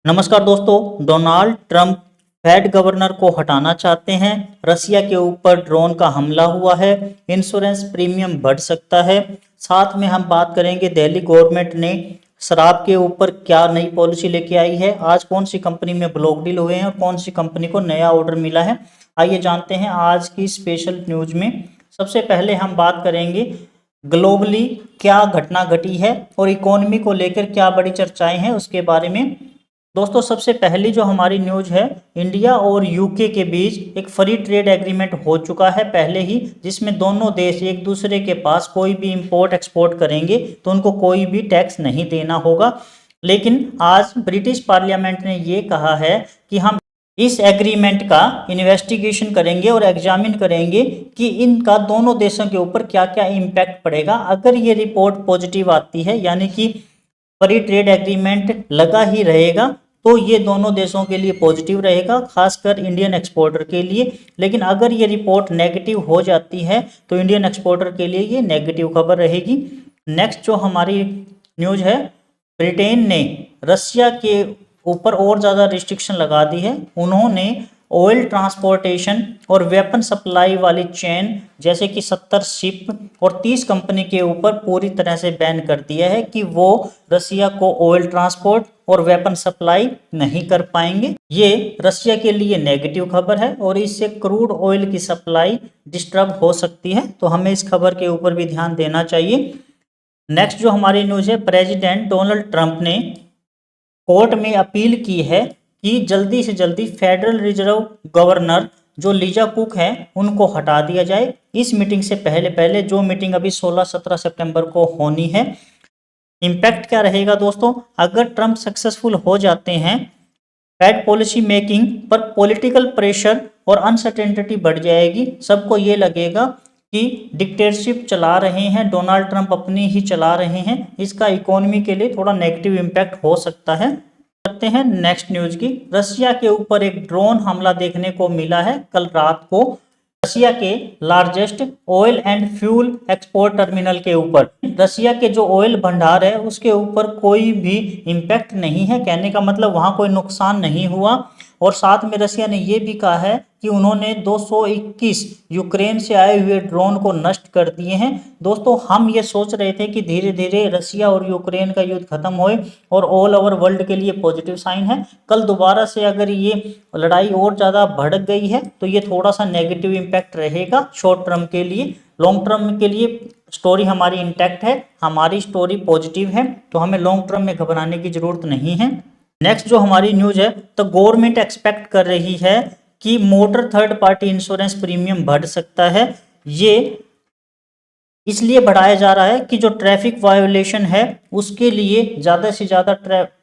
नमस्कार दोस्तों, Donald Trump Fed governor को हटाना चाहते हैं। रसिया के ऊपर ड्रोन का हमला हुआ है। इंश्योरेंस प्रीमियम बढ़ सकता है। साथ में हम बात करेंगे दिल्ली गवर्नमेंट ने शराब के ऊपर क्या नई पॉलिसी लेके आई है। आज कौन सी कंपनी में ब्लॉक डील हुए हैं और कौन सी कंपनी को नया ऑर्डर मिला है, आइए जानते हैं आज की स्पेशल न्यूज में। सबसे पहले हम बात करेंगे ग्लोबली क्या घटना घटी है और इकोनॉमी को लेकर क्या बड़ी चर्चाएं हैं उसके बारे में। दोस्तों, सबसे पहली जो हमारी न्यूज है, इंडिया और यूके के बीच एक फ्री ट्रेड एग्रीमेंट हो चुका है पहले ही, जिसमें दोनों देश एक दूसरे के पास कोई भी इंपोर्ट एक्सपोर्ट करेंगे तो उनको कोई भी टैक्स नहीं देना होगा। लेकिन आज ब्रिटिश पार्लियामेंट ने ये कहा है कि हम इस एग्रीमेंट का इन्वेस्टिगेशन करेंगे और एग्जामिन करेंगे कि इनका दोनों देशों के ऊपर क्या क्या इम्पैक्ट पड़ेगा। अगर ये रिपोर्ट पॉजिटिव आती है, यानी कि फ्री ट्रेड एग्रीमेंट लगा ही रहेगा, तो ये दोनों देशों के लिए पॉजिटिव रहेगा, खासकर इंडियन एक्सपोर्टर के लिए। लेकिन अगर ये रिपोर्ट नेगेटिव हो जाती है तो इंडियन एक्सपोर्टर के लिए ये नेगेटिव खबर रहेगी। नेक्स्ट जो हमारी न्यूज है, ब्रिटेन ने रसिया के ऊपर और ज़्यादा रिस्ट्रिक्शन लगा दी है। उन्होंने ऑयल ट्रांसपोर्टेशन और वेपन सप्लाई वाली चेन जैसे कि 70 शिप और 30 कंपनी के ऊपर पूरी तरह से बैन कर दिया है कि वो रसिया को ऑयल ट्रांसपोर्ट और वेपन सप्लाई नहीं कर पाएंगे। ये रसिया के लिए नेगेटिव खबर है और इससे क्रूड ऑयल की सप्लाई डिस्टर्ब हो सकती है, तो हमें इस खबर के ऊपर भी ध्यान देना चाहिए। नेक्स्ट जो हमारी न्यूज़ है, प्रेसिडेंट डोनाल्ड ट्रंप ने कोर्ट में अपील की है कि जल्दी से जल्दी फेडरल रिजर्व गवर्नर जो लीजा कुक है उनको हटा दिया जाए। इस मीटिंग से पहले पहले, जो मीटिंग अभी 16-17 सितंबर को होनी है। इम्पैक्ट क्या रहेगा दोस्तों, अगर ट्रंप सक्सेसफुल हो जाते हैं, फेड पॉलिसी मेकिंग पर पॉलिटिकल प्रेशर और अनसर्टेनिटी बढ़ जाएगी। सबको ये लगेगा कि डिक्टेटरशिप चला रहे हैं डोनाल्ड ट्रंप, अपनी ही चला रहे हैं। इसका इकोनॉमी के लिए थोड़ा नेगेटिव इम्पैक्ट हो सकता है। करते हैं नेक्स्ट न्यूज की। रसिया के ऊपर एक ड्रोन हमला देखने को मिला है कल रात को, रसिया के largest oil and fuel export terminal के ऊपर। रसिया के जो ऑयल भंडार है उसके ऊपर कोई भी इम्पैक्ट नहीं है, कहने का मतलब वहां कोई नुकसान नहीं हुआ। और साथ में रसिया ने यह भी कहा है कि उन्होंने 221 यूक्रेन से आए हुए ड्रोन को नष्ट कर दिए हैं। दोस्तों, हम ये सोच रहे थे कि धीरे धीरे रसिया और यूक्रेन का युद्ध खत्म होए और ऑल ओवर वर्ल्ड के लिए पॉजिटिव साइन है। कल दोबारा से अगर ये लड़ाई और ज़्यादा भड़क गई है तो ये थोड़ा सा नेगेटिव इम्पैक्ट रहेगा शॉर्ट टर्म के लिए। लॉन्ग टर्म के लिए स्टोरी हमारी इंटैक्ट है, हमारी स्टोरी पॉजिटिव है, तो हमें लॉन्ग टर्म में घबराने की जरूरत नहीं है। नेक्स्ट जो हमारी न्यूज है, तो गवर्नमेंट एक्सपेक्ट कर रही है कि motor third party insurance premium बढ़ सकता है। ये इसलिए बढ़ाया जा रहा है कि जो ट्रैफिक वायोलेशन है उसके लिए ज़्यादा से ज़्यादा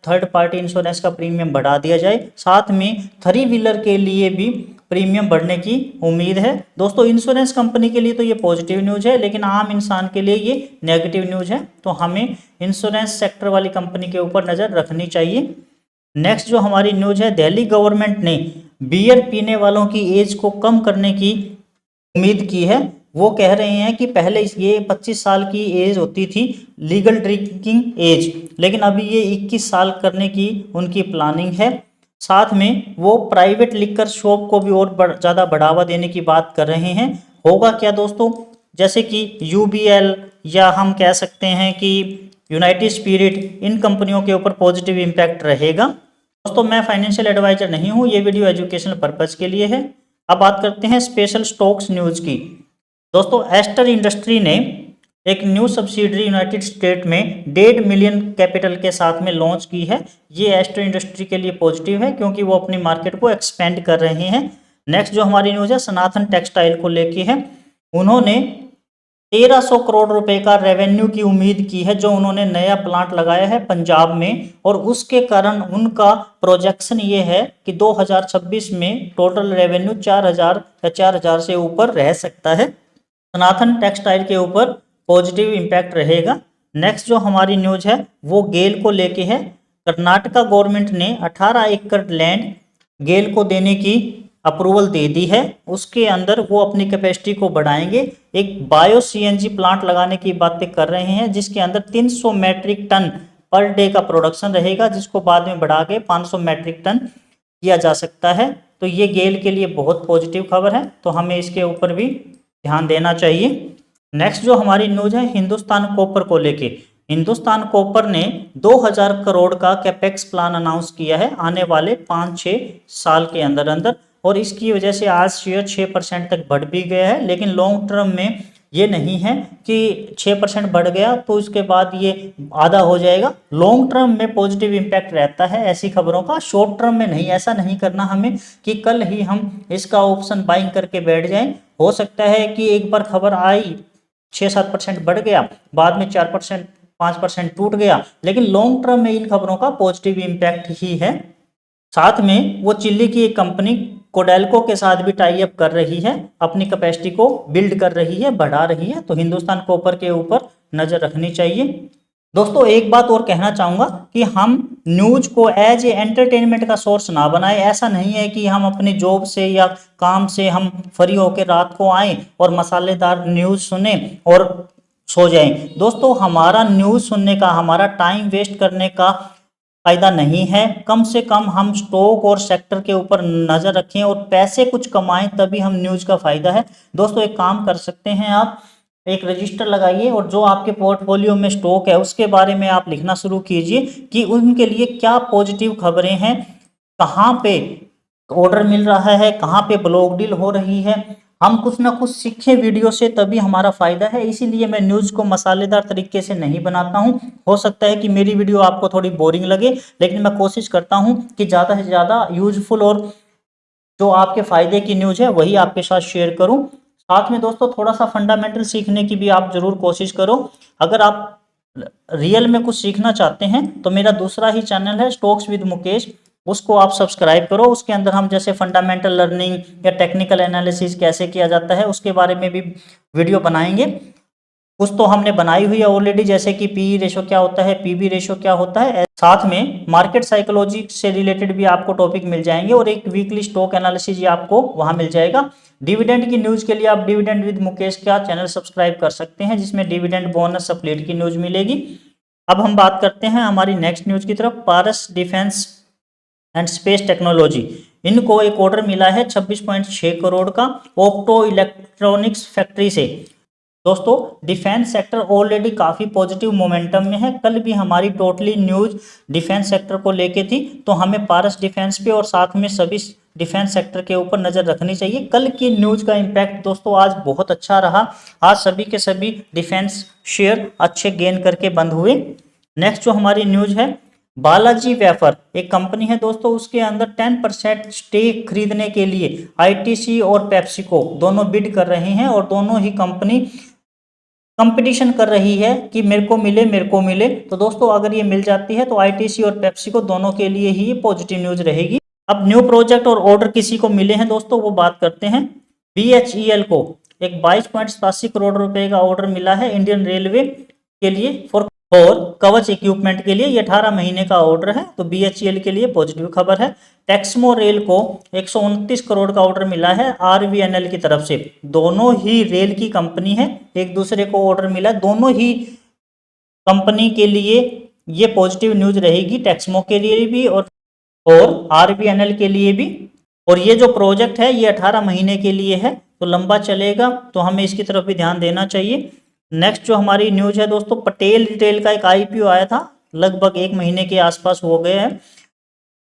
थर्ड पार्टी इंश्योरेंस का प्रीमियम बढ़ा दिया जाए। साथ में 3 व्हीलर के लिए भी प्रीमियम बढ़ने की उम्मीद है। दोस्तों, इंश्योरेंस कंपनी के लिए तो ये पॉजिटिव न्यूज़ है, लेकिन आम इंसान के लिए ये नेगेटिव न्यूज़ है, तो हमें इंश्योरेंस सेक्टर वाली कंपनी के ऊपर नज़र रखनी चाहिए। नेक्स्ट जो हमारी न्यूज़ है, दिल्ली गवर्नमेंट ने बियर पीने वालों की एज को कम करने की उम्मीद की है। वो कह रहे हैं कि पहले ये 25 साल की एज होती थी लीगल ड्रिंकिंग एज, लेकिन अभी ये 21 साल करने की उनकी प्लानिंग है। साथ में वो प्राइवेट लिकर शॉप को भी और ज़्यादा बढ़ावा देने की बात कर रहे हैं। होगा क्या दोस्तों, जैसे कि यूबीएल या हम कह सकते हैं कि यूनाइटेड स्पिरिट, इन कंपनियों के ऊपर पॉजिटिव इम्पैक्ट रहेगा। दोस्तों, मैं फाइनेंशियल एडवाइजर नहीं हूँ, ये वीडियो एजुकेशनल पर्पज़ के लिए है। अब बात करते हैं स्पेशल स्टॉक्स न्यूज़ की। दोस्तों, एस्टर इंडस्ट्री ने एक न्यू सब्सिडरी यूनाइटेड स्टेट में 1.5 मिलियन कैपिटल के साथ में लॉन्च की है। ये एस्टर इंडस्ट्री के लिए पॉजिटिव है क्योंकि वो अपनी मार्केट को एक्सपेंड कर रहे हैं। नेक्स्ट जो हमारी न्यूज़ है, सनातन टेक्सटाइल को लेके है। उन्होंने 1300 करोड़ रुपए का रेवेन्यू की उम्मीद की है, जो उन्होंने नया प्लांट लगाया है पंजाब में, और उसके कारण उनका प्रोजेक्शन ये है कि 2026 में टोटल रेवेन्यू 4000 या 4000 से ऊपर रह सकता है। सनातन टेक्सटाइल के ऊपर पॉजिटिव इम्पैक्ट रहेगा। नेक्स्ट जो हमारी न्यूज़ है वो गेल को लेके है। कर्नाटका गवर्नमेंट ने 18 एकड़ लैंड गेल को देने की अप्रूवल दे दी है। उसके अंदर वो अपनी कैपेसिटी को बढ़ाएंगे। एक बायो सीएनजी प्लांट लगाने की बातें कर रहे हैं जिसके अंदर 300 मैट्रिक टन पर डे का प्रोडक्शन रहेगा, जिसको बाद में बढ़ा के 500 मैट्रिक टन किया जा सकता है। तो ये गेल के लिए बहुत पॉजिटिव खबर है, तो हमें इसके ऊपर भी ध्यान देना चाहिए। नेक्स्ट जो हमारी न्यूज है हिंदुस्तान कॉपर को लेके। हिंदुस्तान कॉपर ने 2000 करोड़ का कैपेक्स प्लान अनाउंस किया है आने वाले 5-6 साल के अंदर अंदर, और इसकी वजह से आज शेयर 6% तक बढ़ भी गया है। लेकिन लॉन्ग टर्म में ये नहीं है कि 6% बढ़ गया तो इसके बाद ये आधा हो जाएगा। लॉन्ग टर्म में पॉजिटिव इम्पैक्ट रहता है ऐसी खबरों का, शॉर्ट टर्म में नहीं। ऐसा नहीं करना हमें कि कल ही हम इसका ऑप्शन बाइंग करके बैठ जाएं। हो सकता है कि एक बार खबर आई 6-7% बढ़ गया, बाद में 4% 5% टूट गया, लेकिन लॉन्ग टर्म में इन खबरों का पॉजिटिव इम्पैक्ट ही है। साथ में वो चिल्ली की एक कंपनी कोडेल्को के साथ भी टाई अप कर रही है, अपनी कैपेसिटी को बिल्ड कर रही है, बढ़ा रही है। तो हिंदुस्तान कॉपर के ऊपर नजर रखनी चाहिए। दोस्तों एक बात और कहना चाहूंगा कि हम न्यूज को एज ए एंटरटेनमेंट का सोर्स ना बनाए। ऐसा नहीं है कि हम अपने जॉब से या काम से हम फ्री होकर रात को आए और मसालेदार न्यूज सुने और सो जाएं। दोस्तों हमारा न्यूज सुनने का, हमारा टाइम वेस्ट करने का फायदा नहीं है। कम से कम हम स्टॉक और सेक्टर के ऊपर नजर रखें और पैसे कुछ कमाएं, तभी हम न्यूज का फायदा है। दोस्तों एक काम कर सकते हैं, आप एक रजिस्टर लगाइए और जो आपके पोर्टफोलियो में स्टॉक है उसके बारे में आप लिखना शुरू कीजिए कि उनके लिए क्या पॉजिटिव खबरें हैं, कहाँ पे ऑर्डर मिल रहा है, कहाँ पे ब्लॉक डील हो रही है। हम कुछ ना कुछ सीखें वीडियो से, तभी हमारा फायदा है। इसीलिए मैं न्यूज को मसालेदार तरीके से नहीं बनाता हूं। हो सकता है कि मेरी वीडियो आपको थोड़ी बोरिंग लगे, लेकिन मैं कोशिश करता हूं कि ज़्यादा से ज़्यादा यूजफुल और जो आपके फायदे की न्यूज है वही आपके साथ शेयर करूं। साथ में दोस्तों थोड़ा सा फंडामेंटल सीखने की भी आप जरूर कोशिश करो। अगर आप रियल में कुछ सीखना चाहते हैं तो मेरा दूसरा ही चैनल है स्टॉक्स विद मुकेश, उसको आप सब्सक्राइब करो। उसके अंदर हम जैसे फंडामेंटल लर्निंग या टेक्निकल एनालिसिस कैसे किया जाता है उसके बारे में भी वीडियो बनाएंगे। कुछ तो हमने बनाई हुई है ऑलरेडी, जैसे कि पीई रेशो क्या होता है, पीबी रेशो क्या होता है। साथ में मार्केट साइकोलॉजी से रिलेटेड भी आपको टॉपिक मिल जाएंगे और एक वीकली स्टॉक एनालिसिस आपको वहां मिल जाएगा। डिविडेंड की न्यूज के लिए आप डिविडेंड विद मुकेश का चैनल सब्सक्राइब कर सकते हैं, जिसमें डिविडेंड बोनस सप्लीट की न्यूज मिलेगी। अब हम बात करते हैं हमारी नेक्स्ट न्यूज की तरफ। पारस डिफेंस एंड स्पेस टेक्नोलॉजी, इनको एक ऑर्डर मिला है 26.6 करोड़ का ऑप्टो इलेक्ट्रॉनिक्स फैक्ट्री से। दोस्तों डिफेंस सेक्टर ऑलरेडी काफ़ी पॉजिटिव मोमेंटम में है। कल भी हमारी टोटली न्यूज डिफेंस सेक्टर को लेके थी, तो हमें पारस डिफेंस पे और साथ में सभी डिफेंस सेक्टर के ऊपर नज़र रखनी चाहिए। कल की न्यूज का इम्पैक्ट दोस्तों आज बहुत अच्छा रहा। आज सभी के सभी डिफेंस शेयर अच्छे गेन करके बंद हुए। नेक्स्ट जो हमारी न्यूज है, बालाजी वेफर एक कंपनी है दोस्तों, उसके अंदर 10% स्टेक खरीदने के लिए आईटीसी और पेप्सिको दोनों बिड कर रहे हैं और दोनों ही कंपनी कंपटीशन कर रही है कि मेरे को मिले मेरे को मिले। तो दोस्तों अगर ये मिल जाती है तो आईटीसी और पेप्सिको दोनों के लिए ही पॉजिटिव न्यूज रहेगी। अब न्यू प्रोजेक्ट और ऑर्डर किसी को मिले हैं दोस्तों, वो बात करते हैं। बीएचईएल को एक 22.87 करोड़ रुपए का ऑर्डर मिला है इंडियन रेलवे के लिए फॉर कवच इक्विपमेंट के लिए। ये 18 महीने का ऑर्डर है, तो बीएचईएल के लिए पॉजिटिव खबर है। टेक्समो रेल को 129 करोड़ का ऑर्डर मिला है आरवीएनएल की तरफ से। दोनों ही रेल की कंपनी है, एक दूसरे को ऑर्डर मिला है। दोनों ही कंपनी के लिए ये पॉजिटिव न्यूज रहेगी, टेक्समो के लिए भी और आरवीएनएल के लिए भी। और ये जो प्रोजेक्ट है ये 18 महीने के लिए है, तो लंबा चलेगा, तो हमें इसकी तरफ भी ध्यान देना चाहिए। नेक्स्ट जो हमारी न्यूज है दोस्तों, पटेल रिटेल का एक आईपीओ आया था, लगभग 1 महीने के आसपास हो गए हैं।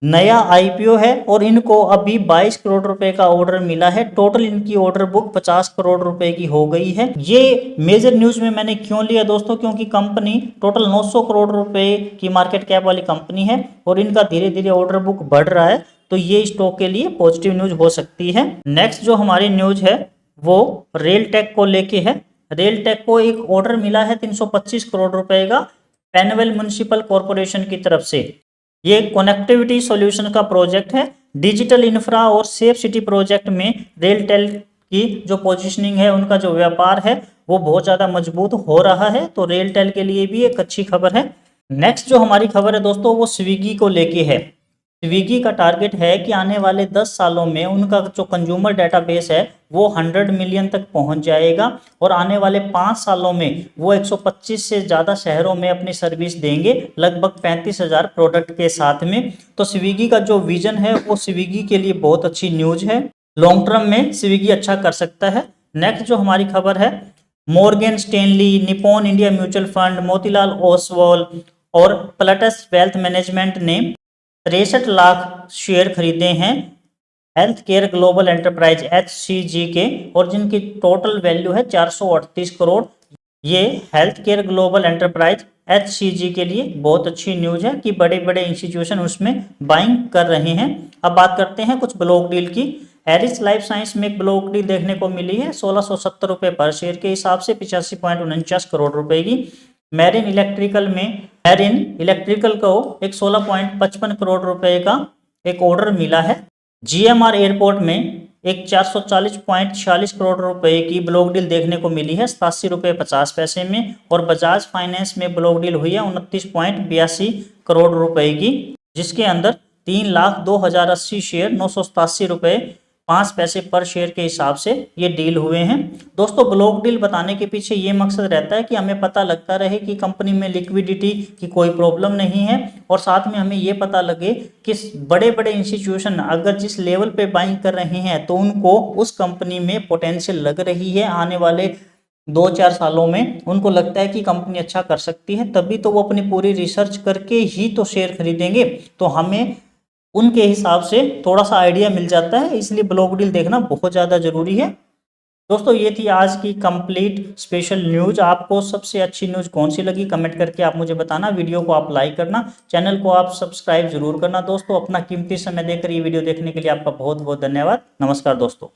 नया आईपीओ है और इनको अभी 22 करोड़ रुपए का ऑर्डर मिला है। टोटल इनकी ऑर्डर बुक 50 करोड़ रुपए की हो गई है। ये मेजर न्यूज में मैंने क्यों लिया दोस्तों, क्योंकि कंपनी टोटल 900 करोड़ रुपए की मार्केट कैप वाली कंपनी है और इनका धीरे धीरे ऑर्डर बुक बढ़ रहा है, तो ये स्टॉक के लिए पॉजिटिव न्यूज हो सकती है। नेक्स्ट जो हमारी न्यूज है वो रेल टेक को लेके है। रेल टेक को एक ऑर्डर मिला है 325 करोड़ रुपए का पेनवेल म्युनिसिपल कॉरपोरेशन की तरफ से। ये कनेक्टिविटी सॉल्यूशन का प्रोजेक्ट है। डिजिटल इंफ्रा और सेफ सिटी प्रोजेक्ट में रेल टेल की जो पोजीशनिंग है, उनका जो व्यापार है वो बहुत ज़्यादा मजबूत हो रहा है, तो रेल टेल के लिए भी एक अच्छी खबर है। नेक्स्ट जो हमारी खबर है दोस्तों वो स्विगी को लेके है। स्विगी का टारगेट है कि आने वाले 10 सालों में उनका जो कंज्यूमर डेटाबेस है वो 100 मिलियन तक पहुंच जाएगा और आने वाले 5 सालों में वो 125 से ज़्यादा शहरों में अपनी सर्विस देंगे, लगभग 35,000 प्रोडक्ट के साथ में। तो स्विगी का जो विजन है वो स्विगी के लिए बहुत अच्छी न्यूज है। लॉन्ग टर्म में स्विगी अच्छा कर सकता है। नेक्स्ट जो हमारी खबर है, Morgan Stanley, Nippon India mutual fund, Motilal Oswal और प्लटस वेल्थ मैनेजमेंट ने 63 लाख शेयर खरीदे हैं health care global enterprise HCG के, और जिनकी टोटल वैल्यू है 438 करोड़। ये health care global enterprise HCG के लिए बहुत अच्छी न्यूज है कि बड़े बड़े इंस्टीट्यूशन उसमें बाइंग कर रहे हैं। अब बात करते हैं कुछ ब्लॉक डील की। एरिस लाइफ साइंस में एक ब्लॉक डील देखने को मिली है 1670 रुपये पर शेयर के हिसाब से 85.49 करोड़ रुपए की। मैरिन इलेक्ट्रिकल को एक 16.55 करोड़ रुपए का एक ऑर्डर मिला है। GMR एयरपोर्ट में एक 440.46 करोड़ रुपए की ब्लॉक डील देखने को मिली है 87 रुपये 50 पैसे में। और बजाज फाइनेंस में ब्लॉक डील हुई है 29.82 करोड़ रुपए की, जिसके अंदर 3,02,080 शेयर 987 रुपये 5 पैसे पर शेयर के हिसाब से ये डील हुए हैं। दोस्तों, ब्लॉक डील बताने के पीछे ये मकसद रहता है कि हमें पता लगता रहे कि कंपनी में लिक्विडिटी की कोई प्रॉब्लम नहीं है, और साथ में हमें ये पता लगे कि बड़े बड़े इंस्टीट्यूशन अगर जिस लेवल पे बाइंग कर रहे हैं तो उनको उस कंपनी में पोटेंशियल लग रही है, आने वाले 2-4 सालों में उनको लगता है कि कंपनी अच्छा कर सकती है, तभी तो वो अपनी पूरी रिसर्च करके ही तो शेयर खरीदेंगे। तो हमें उनके हिसाब से थोड़ा सा आइडिया मिल जाता है, इसलिए ब्लॉक डील देखना बहुत ज़्यादा ज़रूरी है। दोस्तों, ये थी आज की कंप्लीट स्पेशल न्यूज। आपको सबसे अच्छी न्यूज कौन सी लगी कमेंट करके आप मुझे बताना। वीडियो को आप लाइक करना, चैनल को आप सब्सक्राइब जरूर करना। दोस्तों, अपना कीमती समय देकर ये वीडियो देखने के लिए आपका बहुत बहुत धन्यवाद। नमस्कार दोस्तों।